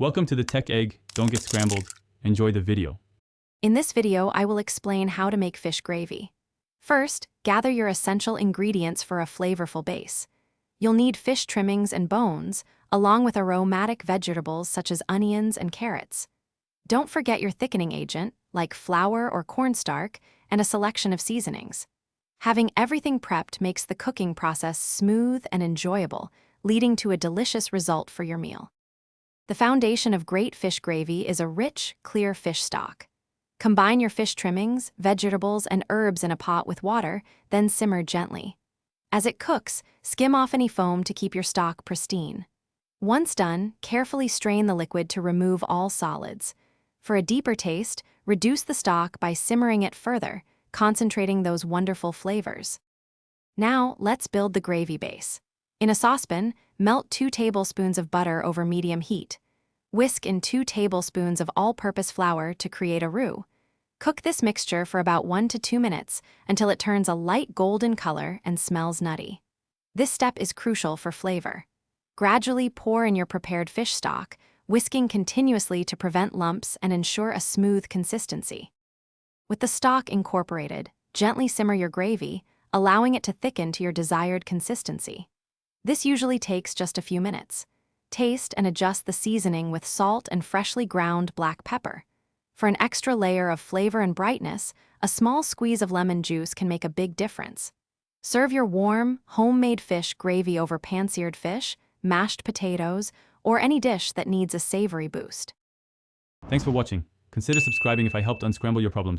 Welcome to the Tech Egg. Don't get scrambled. Enjoy the video. In this video, I will explain how to make fish gravy. First, gather your essential ingredients for a flavorful base. You'll need fish trimmings and bones, along with aromatic vegetables such as onions and carrots. Don't forget your thickening agent, like flour or cornstarch, and a selection of seasonings. Having everything prepped makes the cooking process smooth and enjoyable, leading to a delicious result for your meal. The foundation of great fish gravy is a rich, clear fish stock. Combine your fish trimmings, vegetables, and herbs in a pot with water, then simmer gently. As it cooks, skim off any foam to keep your stock pristine. Once done, carefully strain the liquid to remove all solids. For a deeper taste, reduce the stock by simmering it further, concentrating those wonderful flavors. Now, let's build the gravy base. In a saucepan, melt 2 tablespoons of butter over medium heat. Whisk in 2 tablespoons of all-purpose flour to create a roux. Cook this mixture for about 1 to 2 minutes until it turns a light golden color and smells nutty. This step is crucial for flavor. Gradually pour in your prepared fish stock, whisking continuously to prevent lumps and ensure a smooth consistency. With the stock incorporated, gently simmer your gravy, allowing it to thicken to your desired consistency. This usually takes just a few minutes. Taste and adjust the seasoning with salt and freshly ground black pepper. For an extra layer of flavor and brightness, a small squeeze of lemon juice can make a big difference. Serve your warm, homemade fish gravy over pan-seared fish, mashed potatoes, or any dish that needs a savory boost. Thanks for watching. Consider subscribing if I helped unscramble your problems.